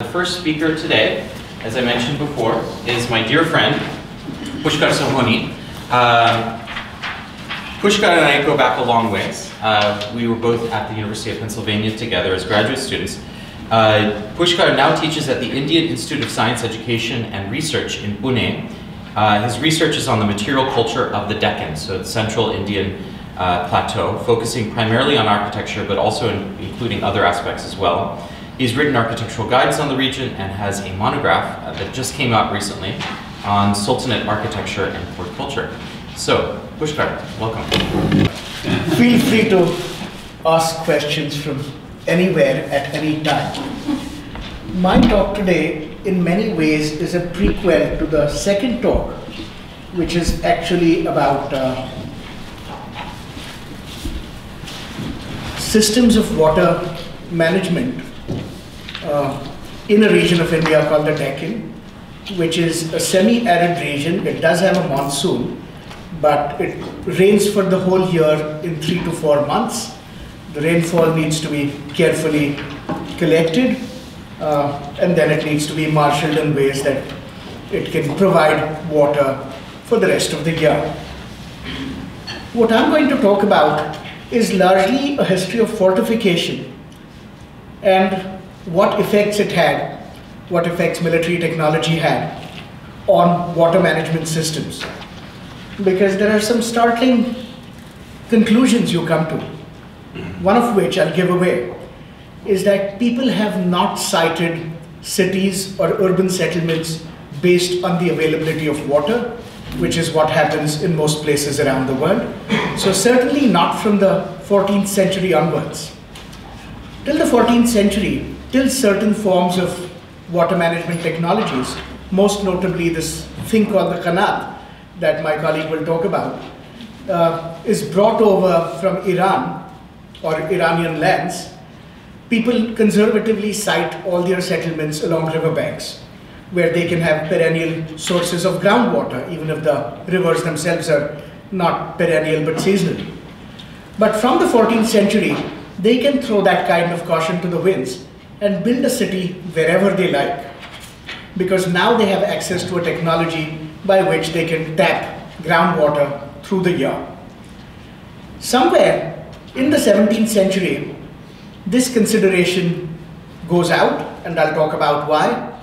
first speaker today, as I mentioned before, is my dear friend, Puskhar Sohoni. Puskhar and I go back a long ways. We were both at the University of Pennsylvania together as graduate students. Puskhar now teaches at the Indian Institute of Science Education and Research in Pune. His research is on the material culture of the Deccan, so the central Indian plateau, focusing primarily on architecture, but also including other aspects as well. He's written architectural guides on the region and has a monograph that just came out recently on Sultanate architecture and port culture. So, Puskhar, welcome. Feel free to ask questions from anywhere at any time. My talk today, in many ways, is a prequel to the second talk, which is actually about systems of water management in a region of India called the Deccan, which is a semi-arid region. It does have a monsoon, but it rains for the whole year in 3 to 4 months. The rainfall needs to be carefully collected, and then it needs to be marshaled in ways that it can provide water for the rest of the year. What I'm going to talk about is largely a history of fortification and what effects it had, what effects military technology had on water management systems. Because there are some startling conclusions you come to, one of which I'll give away, is that people have not cited cities or urban settlements based on the availability of water, which is what happens in most places around the world. So certainly not from the 14th century onwards. Till the 14th century, till certain forms of water management technologies, most notably this thing called the qanat that my colleague will talk about, is brought over from Iran or Iranian lands. People conservatively site all their settlements along riverbanks, where they can have perennial sources of groundwater, even if the rivers themselves are not perennial but seasonal. But from the 14th century, they can throw that kind of caution to the winds and build a city wherever they like, because now they have access to a technology by which they can tap groundwater through the year. Somewhere in the 17th century, this consideration goes out, and I'll talk about why.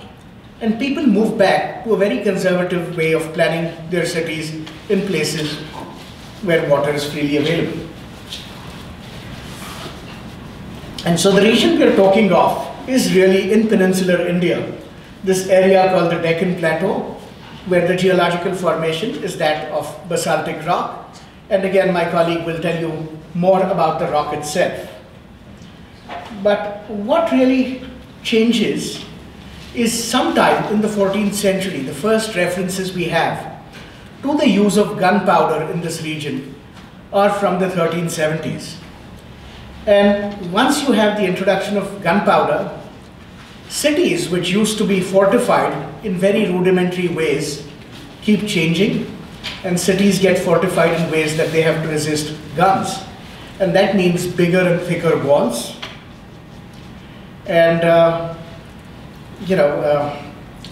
And people move back to a very conservative way of planning their cities in places where water is freely available. And so the region we're talking of is really in peninsular India, this area called the Deccan Plateau, where the geological formation is that of basaltic rock. And again, my colleague will tell you more about the rock itself. But what really changes is sometime in the 14th century, the first references we have to the use of gunpowder in this region are from the 1370s. And once you have the introduction of gunpowder, cities which used to be fortified in very rudimentary ways keep changing, and cities get fortified in ways that they have to resist guns. And that means bigger and thicker walls, and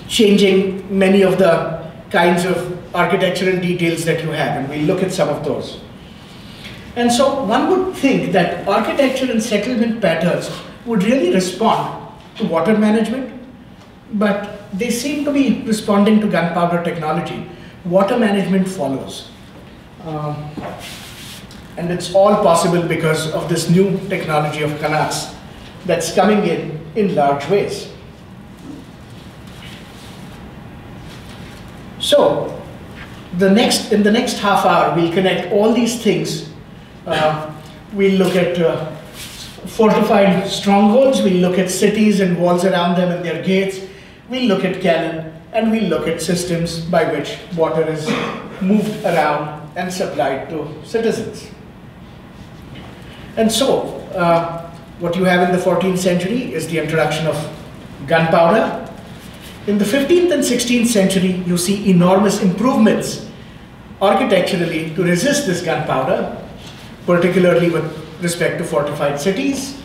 changing many of the kinds of architectural details that you have, and we'll look at some of those. And so one would think that architecture and settlement patterns would really respond to water management, but they seem to be responding to gunpowder technology. Water management follows. And it's all possible because of this new technology of qanats that's coming in large ways. So, in the next half hour, we'll connect all these things. We'll look at fortified strongholds, we'll look at cities and walls around them and their gates, we'll look at cannon, and we'll look at systems by which water is moved around and supplied to citizens. And so, what you have in the 14th century is the introduction of gunpowder. In the 15th and 16th century, you see enormous improvements architecturally to resist this gunpowder, particularly with respect to fortified cities.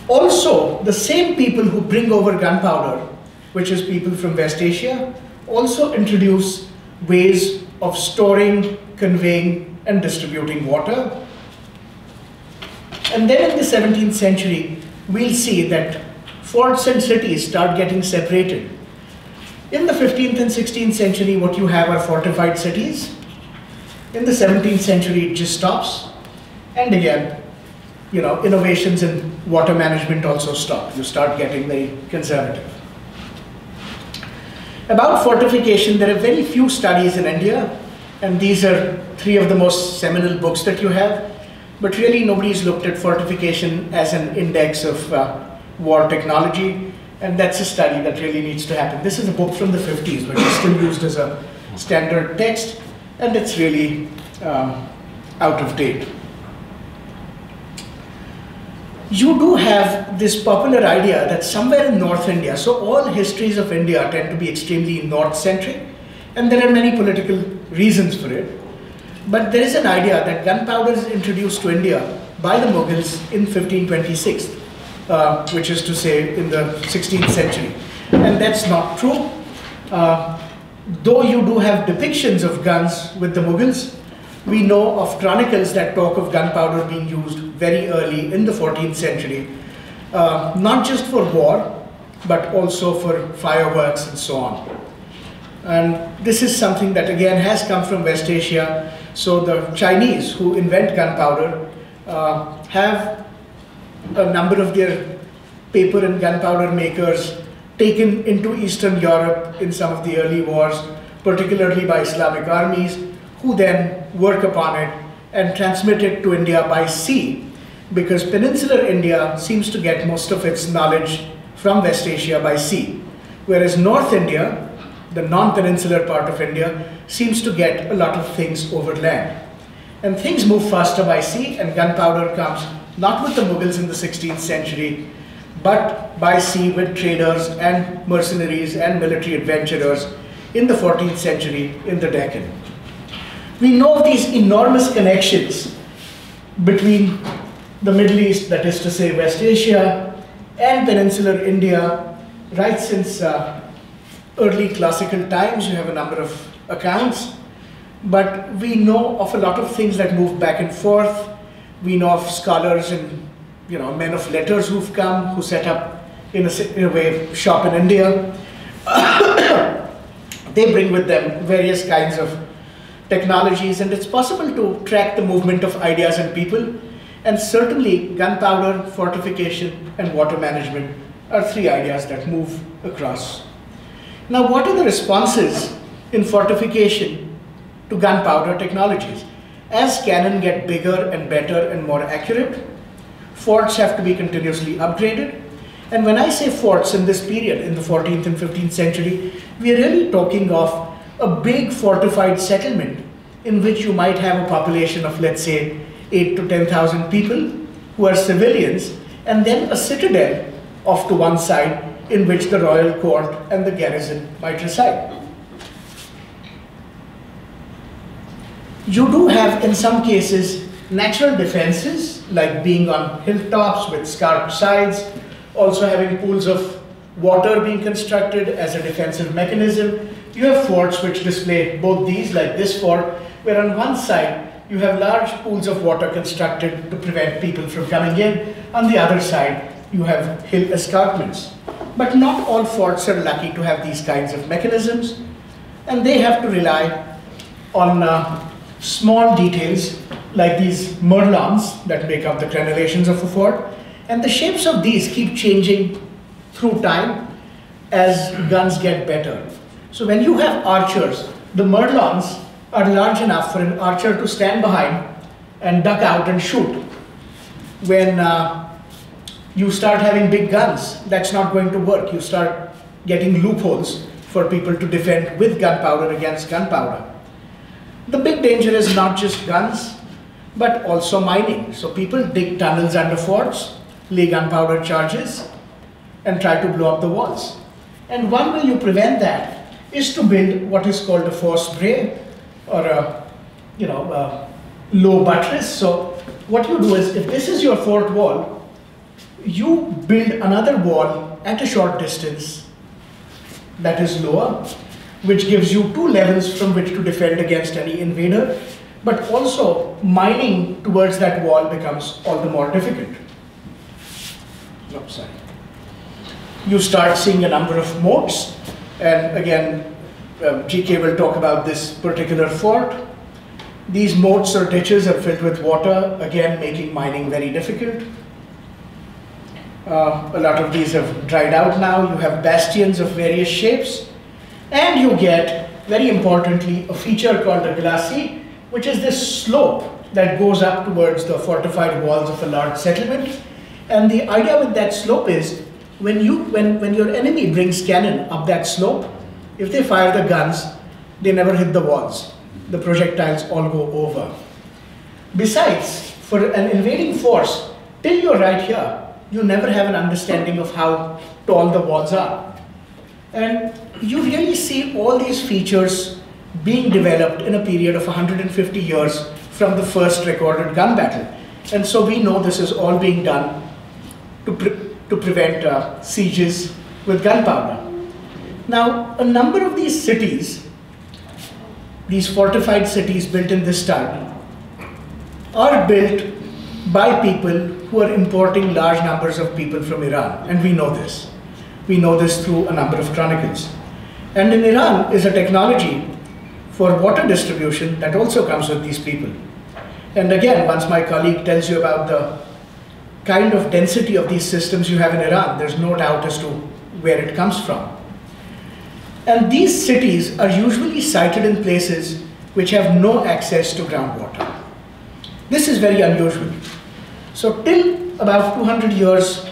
Also, the same people who bring over gunpowder, which is people from West Asia, also introduce ways of storing, conveying, and distributing water. And then in the 17th century, we'll see that forts and cities start getting separated. In the 15th and 16th century, what you have are fortified cities. In the 17th century, it just stops. And again, innovations in water management also stop. You start getting very conservative. About fortification, there are very few studies in India, and these are 3 of the most seminal books that you have. But really, nobody's looked at fortification as an index of war technology, and that's a study that really needs to happen. This is a book from the 50s, but it's still used as a standard text, and it's really out of date. You do have this popular idea that somewhere in North India, so all histories of India tend to be extremely North-centric, and there are many political reasons for it. But there is an idea that gunpowder is introduced to India by the Mughals in 1526, which is to say in the 16th century. And that's not true. Though you do have depictions of guns with the Mughals, we know of chronicles that talk of gunpowder being used very early in the 14th century, not just for war, but also for fireworks and so on. And this is something that again has come from West Asia. So the Chinese who invent gunpowder have a number of their paper and gunpowder makers taken into Eastern Europe in some of the early wars, particularly by Islamic armies, who then work upon it and transmit it to India by sea, because peninsular India seems to get most of its knowledge from West Asia by sea, whereas North India, the non-peninsular part of India, seems to get a lot of things over land. And things move faster by sea, and gunpowder comes not with the Mughals in the 16th century, but by sea with traders and mercenaries and military adventurers in the 14th century in the Deccan. We know of these enormous connections between the Middle East, that is to say West Asia, and peninsular India, right since early classical times. You have a number of accounts, but we know of a lot of things that move back and forth. We know of scholars and men of letters who've come, who set up in a way shop in India. They bring with them various kinds of technologies, and it's possible to track the movement of ideas and people. And certainly gunpowder, fortification, and water management are 3 ideas that move across. Now, what are the responses in fortification to gunpowder technologies? As cannon get bigger and better and more accurate, forts have to be continuously upgraded. And when I say forts in this period, in the 14th and 15th century, we are really talking of a big fortified settlement in which you might have a population of, let's say, 8 to 10,000 people who are civilians, and then a citadel off to one side in which the royal court and the garrison might reside. You do have, in some cases, natural defenses, like being on hilltops with scarped sides, also having pools of water being constructed as a defensive mechanism. You have forts which display both these, like this fort, where on one side you have large pools of water constructed to prevent people from coming in. On the other side, you have hill escarpments. But not all forts are lucky to have these kinds of mechanisms, and they have to rely on small details like these merlons that make up the crenellations of a fort, and the shapes of these keep changing through time as guns get better. So when you have archers, the merlons are large enough for an archer to stand behind and duck out and shoot. When you start having big guns, that's not going to work. You start getting loopholes for people to defend with gunpowder against gunpowder. The big danger is not just guns, but also mining. So people dig tunnels under forts, lay gunpowder charges, and try to blow up the walls. And one way you prevent that is to build what is called a force bray, or a low buttress. So what you do is, if this is your fort wall, you build another wall at a short distance that is lower, which gives you two levels from which to defend against any invader, but also mining towards that wall becomes all the more difficult. Oh, sorry. You start seeing a number of moats, and again, GK will talk about this particular fort. These moats or ditches are filled with water, again making mining very difficult. A lot of these have dried out now. You have bastions of various shapes, and you get, very importantly, a feature called a glacis, which is this slope that goes up towards the fortified walls of a large settlement. And the idea with that slope is, when your enemy brings cannon up that slope, if they fire the guns, they never hit the walls. The projectiles all go over. Besides, for an invading force, till you're right here, you never have an understanding of how tall the walls are. And you really see all these features being developed in a period of 150 years from the first recorded gun battle. And so we know this is all being done to prevent sieges with gunpowder. Now, a number of these cities, these fortified cities built in this time, are built by people who are importing large numbers of people from Iran, and we know this. We know this through a number of chronicles. And in Iran is a technology for water distribution that also comes with these people. And again, once my colleague tells you about the kind of density of these systems you have in Iran, there's no doubt as to where it comes from. And these cities are usually sited in places which have no access to groundwater. This is very unusual. So till about 200 years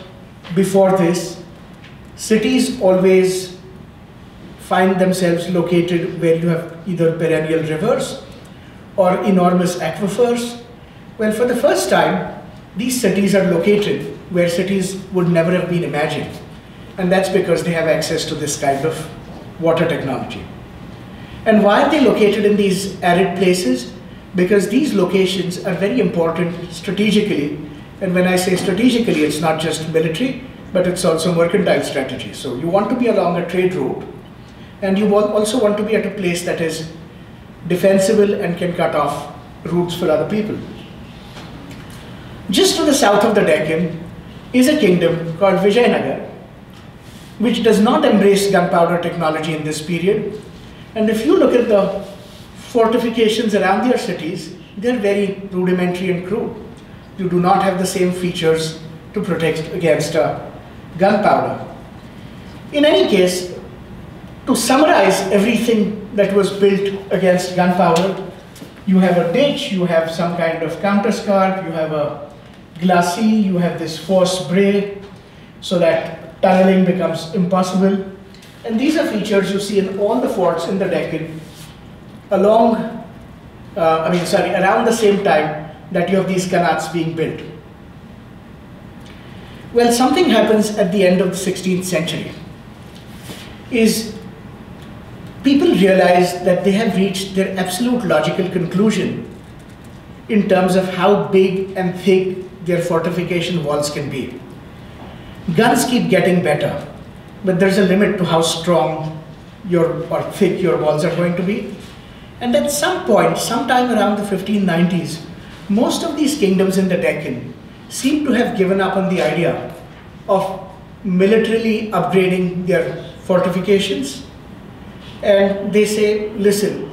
before this, cities always find themselves located where you have either perennial rivers or enormous aquifers. Well, for the first time, these cities are located where cities would never have been imagined. And that's because they have access to this kind of water technology. And why are they located in these arid places? Because these locations are very important strategically. And when I say strategically, it's not just military, but it's also mercantile strategy. So you want to be along a trade route, and you also want to be at a place that is defensible and can cut off routes for other people. Just to the south of the Deccan is a kingdom called Vijayanagar, which does not embrace gunpowder technology in this period. And if you look at the fortifications around their cities, they're very rudimentary and crude. You do not have the same features to protect against gunpowder. In any case, to summarize everything that was built against gunpowder, you have a ditch, you have some kind of counterscarp, you have a glacis, you have this force bray, so that tunneling becomes impossible. And these are features you see in all the forts in the Deccan around the same time that you have these qanats being built. Well, something happens at the end of the 16th century. People realize that they have reached their absolute logical conclusion in terms of how big and thick their fortification walls can be. Guns keep getting better, but there's a limit to how strong or thick your walls are going to be. And at some point, sometime around the 1590s, most of these kingdoms in the Deccan seem to have given up on the idea of militarily upgrading their fortifications. And they say, listen,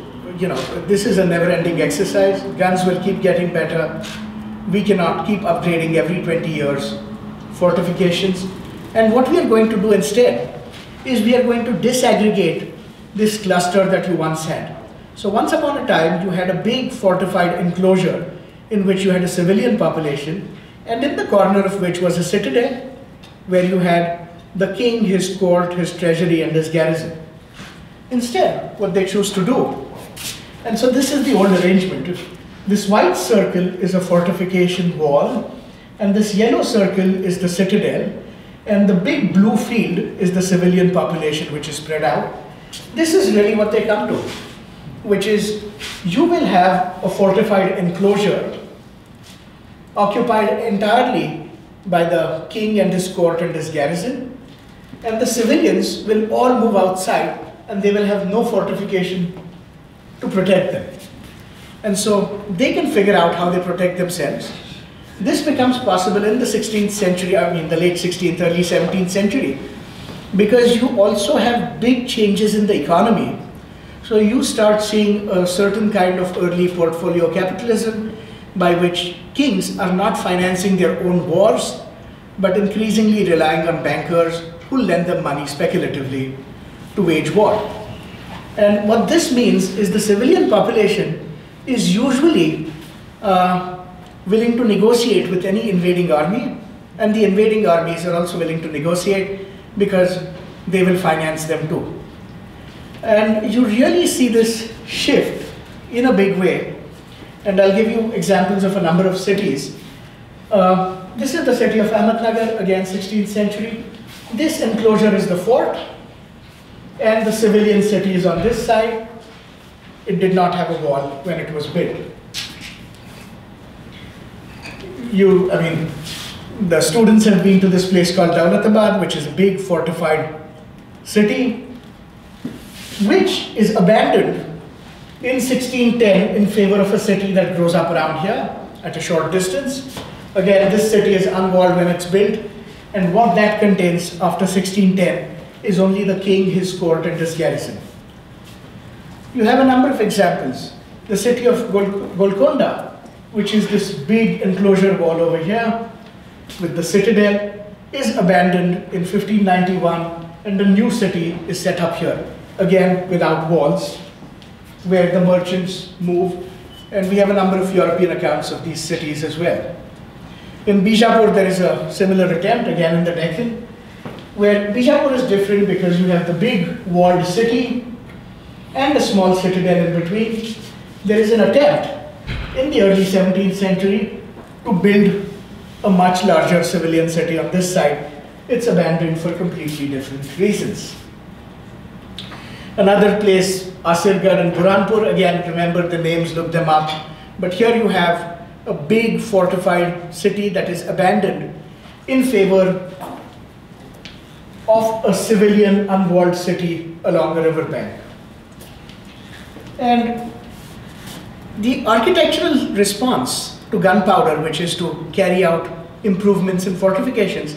this is a never-ending exercise. Guns will keep getting better. We cannot keep upgrading every 20 years fortifications. And what we are going to do instead is we are going to disaggregate this cluster that you once had. So once upon a time, you had a big fortified enclosure in which you had a civilian population, and in the corner of which was a citadel where you had the king, his court, his treasury, and his garrison. Instead, what they choose to do, and so this is the old arrangement. This white circle is a fortification wall, and this yellow circle is the citadel, and the big blue field is the civilian population which is spread out. This is really what they come to, which is you will have a fortified enclosure occupied entirely by the king and his court and his garrison, and the civilians will all move outside and they will have no fortification to protect them. And so they can figure out how they protect themselves. This becomes possible in the 16th century, I mean the late 16th, early 17th century, because you also have big changes in the economy. So you start seeing a certain kind of early portfolio capitalism by which kings are not financing their own wars, but increasingly relying on bankers who lend them money speculatively to wage war. And what this means is the civilian population is usually willing to negotiate with any invading army, and the invading armies are also willing to negotiate because they will finance them too. And you really see this shift in a big way. And I'll give you examples of a number of cities. This is the city of Ahmednagar, again 16th century. This enclosure is the fort, and the civilian city is on this side. It did not have a wall when it was built. The students have been to this place called Daulatabad, which is a big fortified city, which is abandoned in 1610 in favor of a city that grows up around here at a short distance. Again, this city is unwalled when it's built, and what that contains after 1610 is only the king, his court, and his garrison. You have a number of examples. The city of Golconda, which is this big enclosure wall over here with the citadel, is abandoned in 1591, and a new city is set up here, again without walls, where the merchants move, and we have a number of European accounts of these cities as well. In Bijapur, there is a similar attempt, again in the Deccan, where Bijapur is different because you have the big walled city and a small citadel in between. There is an attempt in the early 17th century to build a much larger civilian city on this side. It's abandoned for completely different reasons. Another place, Asirgarh and Burhanpur, again, remember the names, look them up. But here you have a big fortified city that is abandoned in favor of a civilian unwalled city along a riverbank. And the architectural response to gunpowder, which is to carry out improvements in fortifications,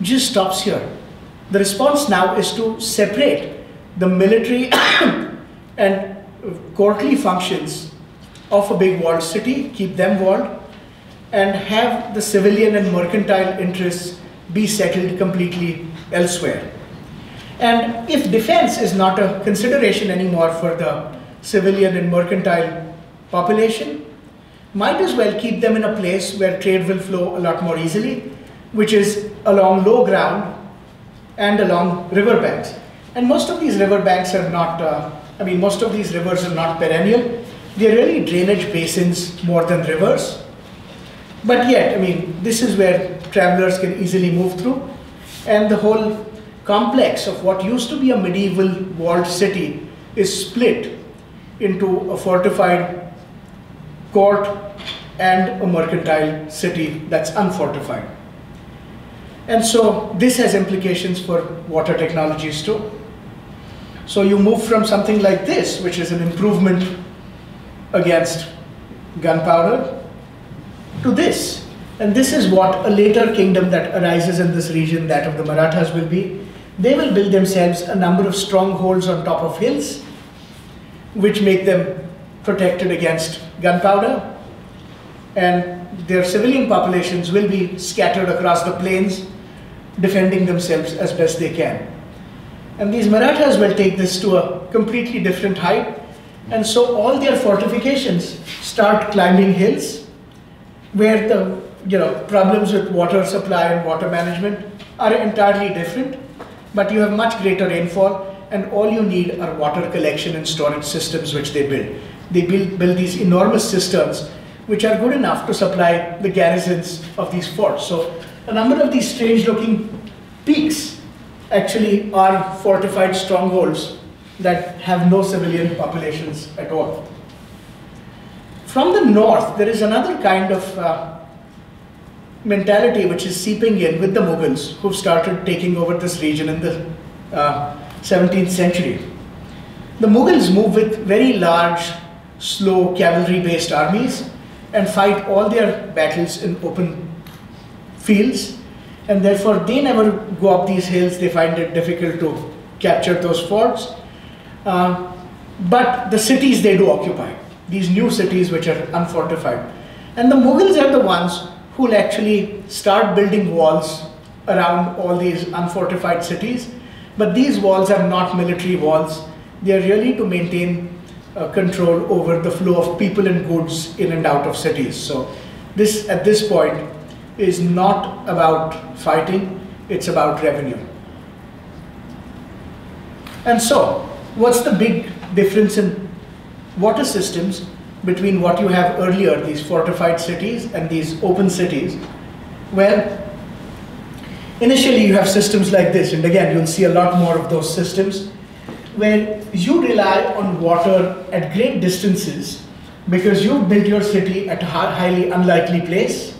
just stops here. The response now is to separate the military and courtly functions of a big walled city, keep them walled, and have the civilian and mercantile interests be settled completely elsewhere. And if defense is not a consideration anymore for the civilian and mercantile population, might as well keep them in a place where trade will flow a lot more easily, which is along low ground and along riverbanks. And most of these riverbanks are not, most of these rivers are not perennial. They're really drainage basins more than rivers. But yet, this is where travelers can easily move through. And the whole complex of what used to be a medieval walled city is split into a fortified court and a mercantile city that's unfortified. And so this has implications for water technologies too. So you move from something like this, which is an improvement against gunpowder, to this. And this is what a later kingdom that arises in this region, that of the Marathas, will be. They will build themselves a number of strongholds on top of hills, which make them protected against gunpowder. And their civilian populations will be scattered across the plains, defending themselves as best they can. And these Marathas will take this to a completely different height. And so all their fortifications start climbing hills, where the problems with water supply and water management are entirely different, but you have much greater rainfall, and all you need are water collection and storage systems which they build. They build these enormous cisterns which are good enough to supply the garrisons of these forts. So a number of these strange looking peaks actually are fortified strongholds that have no civilian populations at all. From the north, there is another kind of mentality which is seeping in with the Mughals, who've started taking over this region in the 17th century. The Mughals move with very large, slow cavalry-based armies and fight all their battles in open fields, and therefore they never go up these hills. They find it difficult to capture those forts. But the cities they do occupy, these new cities which are unfortified. And the Mughals are the ones who will actually start building walls around all these unfortified cities. But these walls are not military walls. They are really to maintain control over the flow of people and goods in and out of cities. So this, at this point, is not about fighting, it's about revenue. And so, what's the big difference in water systems between what you have earlier, these fortified cities and these open cities? Well, initially you have systems like this, and again you'll see a lot more of those systems, where you rely on water at great distances because you built your city at a highly unlikely place,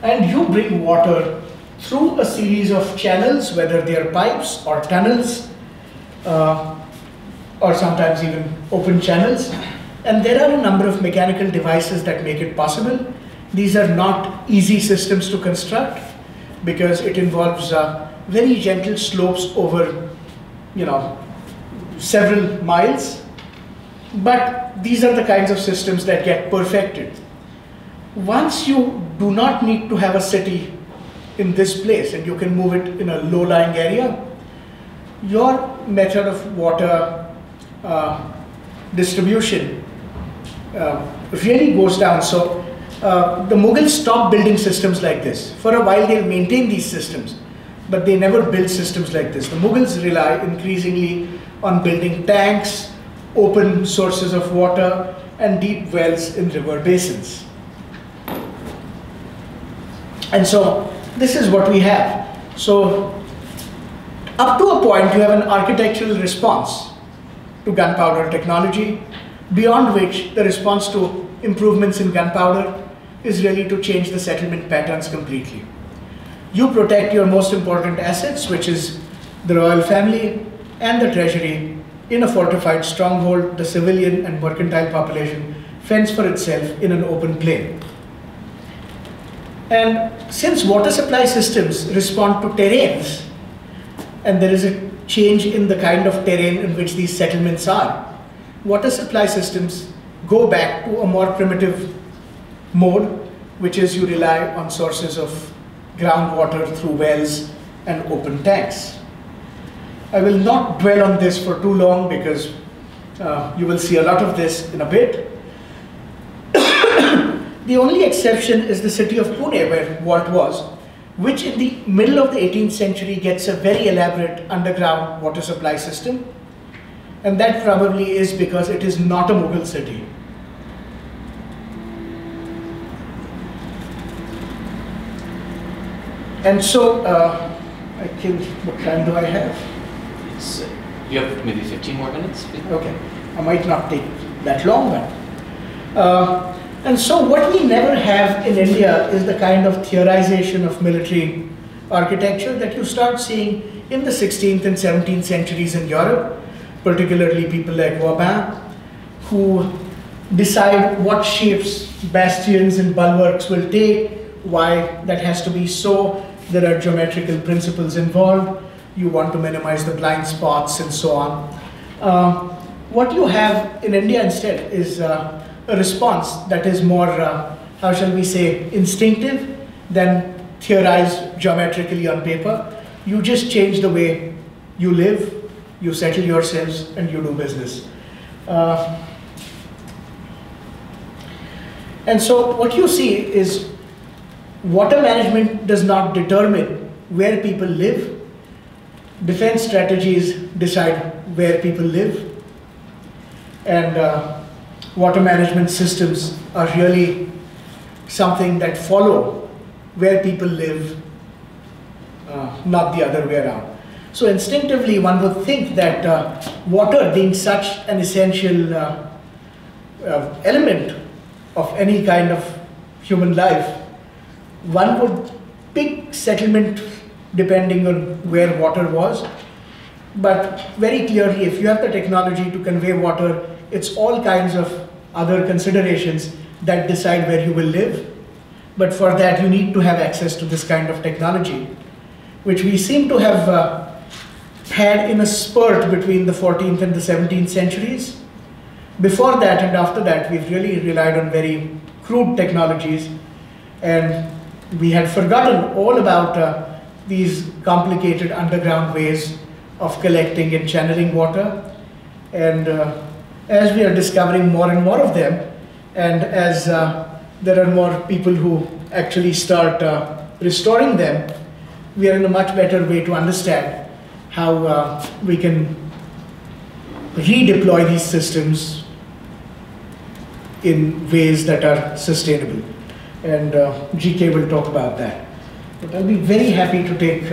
and you bring water through a series of channels, whether they are pipes or tunnels, or sometimes even open channels. And there are a number of mechanical devices that make it possible. These are not easy systems to construct because it involves very gentle slopes over, several miles. But these are the kinds of systems that get perfected. Once you do not need to have a city in this place and you can move it in a low-lying area, your method of water distribution really goes down. So the Mughals stopped building systems like this. For a while they'll maintain these systems, but they never build systems like this. The Mughals rely increasingly on building tanks, open sources of water, and deep wells in river basins. And so this is what we have. So up to a point you have an architectural response to gunpowder technology, beyond which the response to improvements in gunpowder is really to change the settlement patterns completely. You protect your most important assets, which is the royal family and the treasury, in a fortified stronghold. The civilian and mercantile population fends for itself in an open plain. And since water supply systems respond to terrains, and there is a change in the kind of terrain in which these settlements are, water supply systems go back to a more primitive mode, which is you rely on sources of groundwater through wells and open tanks. I will not dwell on this for too long because you will see a lot of this in a bit. The only exception is the city of Pune, where Walt was, which in the middle of the 18th century gets a very elaborate underground water supply system. And that probably is because it is not a Mughal city. And so, I think, what time do I have? You have maybe 15 more minutes? Okay, I might not take that long, but. And so what we never have in India is the kind of theorization of military architecture that you start seeing in the 16th and 17th centuries in Europe, particularly people like Vauban, who decide what shapes bastions and bulwarks will take, why that has to be so. There are geometrical principles involved. You want to minimize the blind spots and so on. What you have in India instead is a response that is more, how shall we say, instinctive than theorized geometrically on paper. You just change the way you live, you settle yourselves, and you do business. And so what you see is water management does not determine where people live. Defense strategies decide where people live. And water management systems are really something that follow where people live, not the other way around. So instinctively one would think that water being such an essential element of any kind of human life One would pick settlement depending on where water was, but very clearly, if you have the technology to convey water, it's all kinds of other considerations that decide where you will live. But for that, you need to have access to this kind of technology, which we seem to have had in a spurt between the 14th and the 17th centuries. Before that and after that, we've really relied on very crude technologies, and we had forgotten all about these complicated underground ways of collecting and channeling water. And as we are discovering more and more of them, and as there are more people who actually start restoring them, we are in a much better way to understand how we can redeploy these systems in ways that are sustainable. And GK will talk about that. But I'll be very happy to take